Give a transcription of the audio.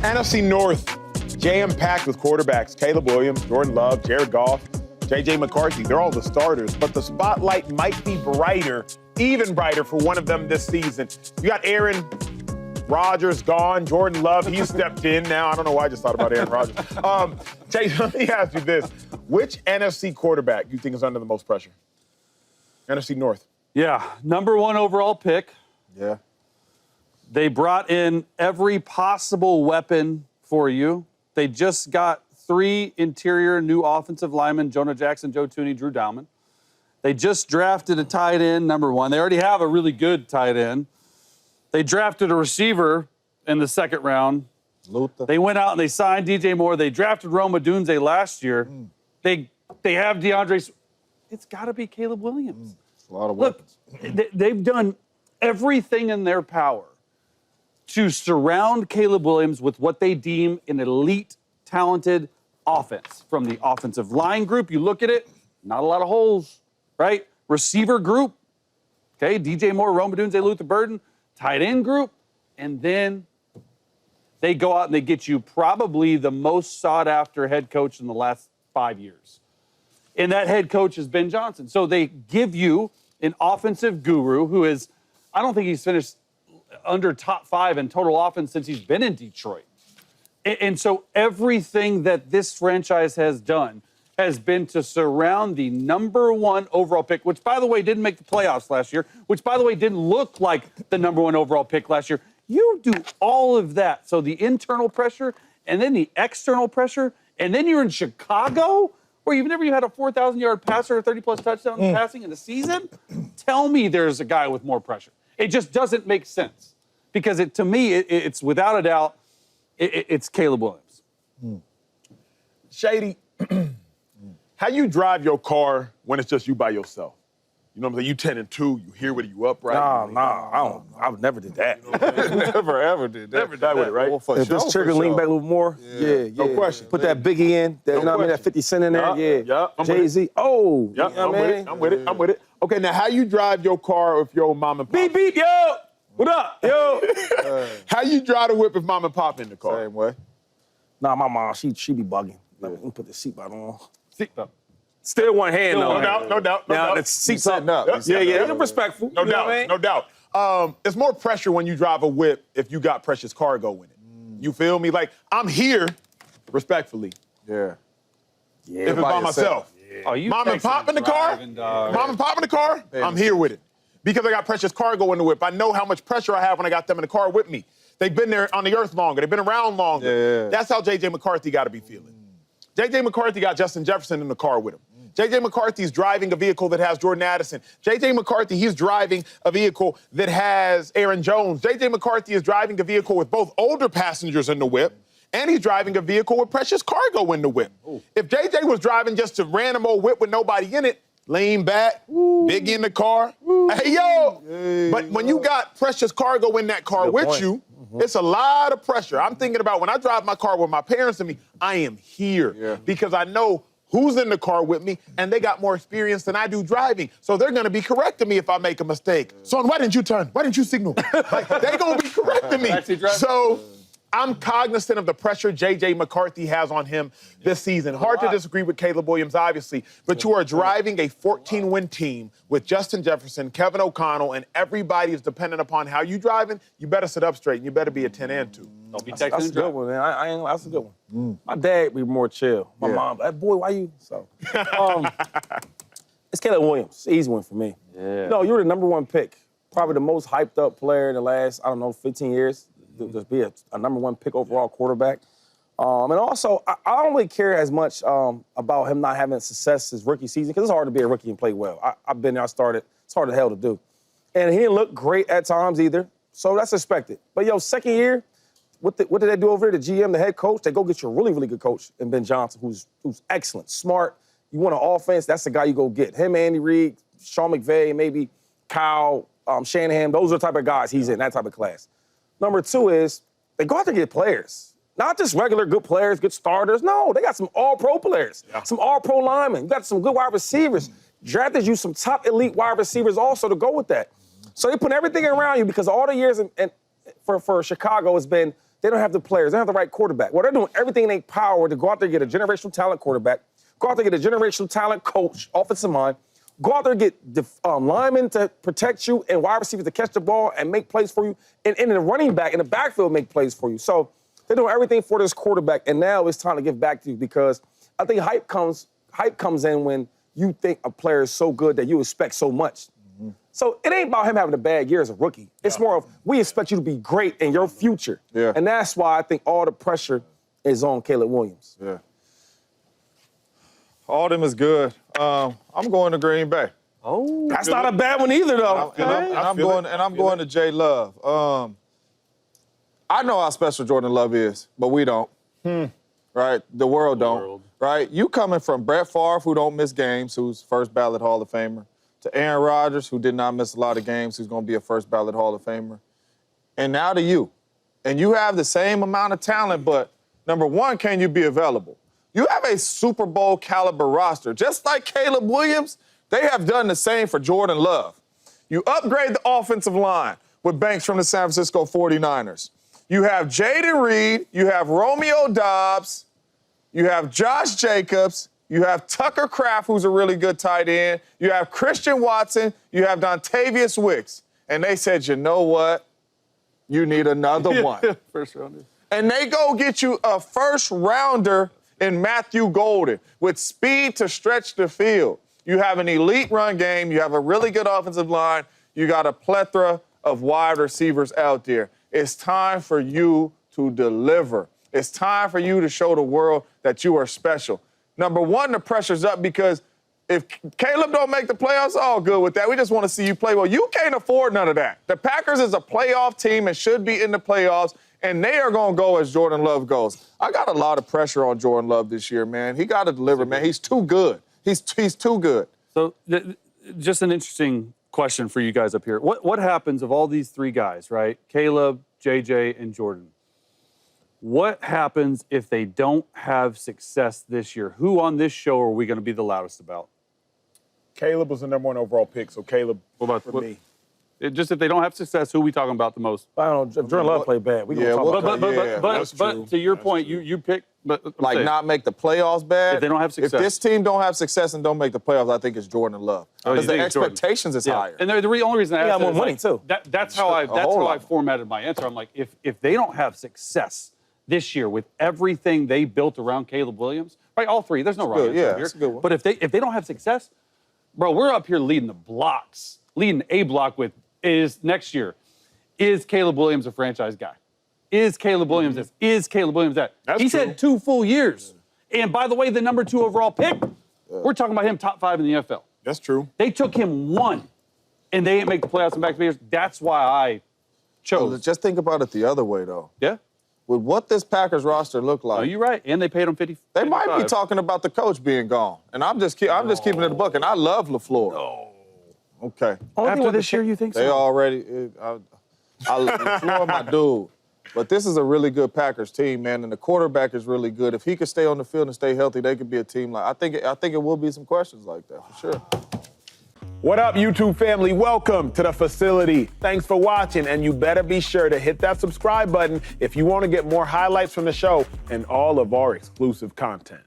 NFC North, jam-packed with quarterbacks. Caleb Williams, Jordan Love, Jared Goff, J.J. McCarthy. They're all the starters, but the spotlight might be brighter, even brighter for one of them this season. You got Aaron Rodgers gone, Jordan Love, he's stepped in now. I don't know why I just thought about Aaron Rodgers. Jay, let me ask you this. Which NFC quarterback do you think is under the most pressure? NFC North. Yeah, number 1 overall pick. Yeah. They brought in every possible weapon for you. They just got 3 interior new offensive linemen, Jonah Jackson, Joe Thuney, Drew Dowman. They just drafted a tight end, number 1. They already have a really good tight end. They drafted a receiver in the 2nd round. Luther. They went out and they signed DJ Moore. They drafted Roma Dunze last year. They have DeAndre. It's got to be Caleb Williams. A lot of weapons. Look, they've done everything in their power to surround Caleb Williams with what they deem an elite, talented offense. From the offensive line group, you look at it, not a lot of holes, right? Receiver group, okay, DJ Moore, Roma Dunze, Luther Burden. Tight end group, and then they go out and they get you probably the most sought-after head coach in the last 5 years. And that head coach is Ben Johnson. So they give you an offensive guru who is, I don't think he's finished under top 5 in total offense since he's been in Detroit. And so everything that this franchise has done has been to surround the number 1 overall pick, which, by the way, didn't make the playoffs last year, which, by the way, didn't look like the number 1 overall pick last year. You do all of that. So the internal pressure and then the external pressure, and then you're in Chicago, where you've never had a 4,000-yard passer or 30-plus touchdowns passing in a season. Tell me there's a guy with more pressure. It just doesn't make sense. Because to me, it's without a doubt, it's Caleb Williams. Shady, how you drive your car when it's just you by yourself? You know what I'm saying? You 10 and 2, you here with you upright. Nah, I never did that. Never, ever did that. Never did that with it, right? Well, for If sure, this trigger for lean sure. back a little more, yeah. No question. Put that Biggie in, that, No you know what I mean, that question. 50 Cent in there, Yeah, I'm with it. Jay-Z, oh, Yep, you know what I mean? I'm with it. Okay, now how you drive your car if your mom and pop? Beep, beep, yo! What up, yo? How you drive the whip if mom and pop in the car? Same way. Nah, my mom, she be bugging. Let me put the seatbelt on. Seatbelt. Still one hand, though. No doubt. Now, the seat's up. Setting up. Yeah, respectful. No you know what I doubt, mean? no doubt. It's more pressure when you drive a whip if you got precious cargo in it. You feel me? Like, I'm here, respectfully, Yeah. if it's by by yourself. myself. Oh, you Mom and Texans pop in the car? driving, dog. Mom and pop in the car? I'm here with it. Because I got precious cargo in the whip. I know how much pressure I have when I got them in the car with me. They've been there on the earth longer. They've been around longer. Yeah. That's how J.J. McCarthy got to be feeling. J.J. McCarthy got Justin Jefferson in the car with him. J.J. McCarthy's driving a vehicle that has Jordan Addison. J.J. McCarthy, he's driving a vehicle that has Aaron Jones. J.J. McCarthy is driving a vehicle with both older passengers in the whip, and he's driving a vehicle with precious cargo in the whip. If J.J. was driving just a random old whip with nobody in it, lean back, Biggie in the car, hey, yo. But when you got precious cargo in that car with point. you, it's a lot of pressure. I'm thinking about when I drive my car with my parents and me, I am here because I know who's in the car with me, and they got more experience than I do driving. So they're gonna be correcting me if I make a mistake. Son, why didn't you turn? Why didn't you signal? Like, they're gonna be correcting me. So I'm cognizant of the pressure J.J. McCarthy has on him this season. Hard to disagree with Caleb Williams, obviously, but you are driving a 14-win team with Justin Jefferson, Kevin O'Connell, and everybody is dependent upon how you driving. You better sit up straight, and you better be a 10 and 2. Don't be That's texting a and good driving. one, man. I ain't, that's a good one. My dad be more chill. My mom, like, boy, why you? So, it's Caleb Williams. It's an easy one for me. Yeah. No, you're the number 1 pick. Probably the most hyped up player in the last, 15 years. To be a number 1 pick overall quarterback. And also, I don't really care as much about him not having success his rookie season, because it's hard to be a rookie and play well. I've been there, I started. It's hard as hell to do. And he didn't look great at times either, so that's expected. But, yo, second year, what did they do over there? The GM, the head coach, they go get you a really, really good coach in Ben Johnson, who's excellent, smart. You want an offense, that's the guy you go get. Him, Andy Reid, Sean McVay, maybe Kyle Shanahan, those are the type of guys he's in, that type of class. Number 2 is they go out there and get players. Not just regular good players, good starters. No, they got some all-pro players, some all-pro linemen. You got some good wide receivers. Drafted you some top elite wide receivers also to go with that. So they put everything around you because all the years for Chicago has been they don't have the players. They don't have the right quarterback. Well, they're doing everything in their power to go out there and get a generational talent quarterback, go out there and get a generational talent coach, offensive mind, go out there and get the linemen to protect you and wide receivers to catch the ball and make plays for you, and the running back in the backfield make plays for you. So they're doing everything for this quarterback, and now it's time to give back to you because I think hype comes in when you think a player is so good that you expect so much. So it ain't about him having a bad year as a rookie. It's more of we expect you to be great in your future. Yeah. And that's why I think all the pressure is on Caleb Williams. Yeah. All of them is good. I'm going to Green Bay. Oh, That's not a bad one either, though. I'm going to J Love. I know how special Jordan Love is, but we don't. Right? The world don't. Right? You coming from Brett Favre, who don't miss games, who's first ballot Hall of Famer, to Aaron Rodgers, who did not miss a lot of games, who's going to be a first ballot Hall of Famer, and now to you. And you have the same amount of talent, but number one, can you be available? You have a Super Bowl caliber roster. Just like Caleb Williams, they have done the same for Jordan Love. You upgrade the offensive line with Banks from the San Francisco 49ers. You have Jaden Reed, you have Romeo Doubs, you have Josh Jacobs, you have Tucker Kraft, who's a really good tight end, you have Christian Watson, you have Dontavius Wicks. And they said, you know what? You need another one. First rounder. And they go get you a first rounder in Matthew Golden with speed to stretch the field. You have an elite run game. You have a really good offensive line. You got a plethora of wide receivers out there. It's time for you to deliver. It's time for you to show the world that you are special. Number one, the pressure's up because if Caleb don't make the playoffs, all good with that. We just want to see you play well. You can't afford none of that. The Packers is a playoff team and should be in the playoffs, and they are going to go as Jordan Love goes. I got a lot of pressure on Jordan Love this year, man. He got to deliver, man. He's too good. He's too good. So just an interesting question for you guys up here. What happens if all these three guys, right, Caleb, JJ, and Jordan, what happens if they don't have success this year? Who on this show are we going to be the loudest about? Caleb was the number one overall pick, so Caleb for me. Just if they don't have success, who are we talking about the most? I don't know. If Jordan Love played bad, we gonna talk about that. But to your point, you pick. But Like not make the playoffs bad. If they don't have success. If this team don't have success and don't make the playoffs, I think it's Jordan Love. Because the expectations is higher. And the only reason I asked got more that money, is too. That's how I formatted my answer. I'm like, if they don't have success this year with everything they built around Caleb Williams, right? All three. There's no wrong answer here. That's a good one. But if they don't have success, bro, we're up here leading the blocks, leading A block with next year. Is Caleb Williams a franchise guy? Is Caleb Williams this? Is Caleb Williams that? He's had 2 full years. And by the way, the number 2 overall pick, we're talking about him top 5 in the NFL. That's true. They took him 1, and they didn't make the playoffs in back-to-back years. That's why I chose. Just think about it the other way, though. Yeah? With what this Packers roster look like, Oh, you're right. And they paid him 50. they might be talking about the coach being gone. And I'm just keeping it a buck. And I love LaFleur. No. Okay. After this year, you think so? They already. LaFleur, my dude. But this is a really good Packers team, man, and the quarterback is really good. If he could stay on the field and stay healthy, they could be a team like. I think it will be some questions like that for sure. What up, YouTube family? Welcome to the facility. Thanks for watching, and you better be sure to hit that subscribe button if you want to get more highlights from the show and all of our exclusive content.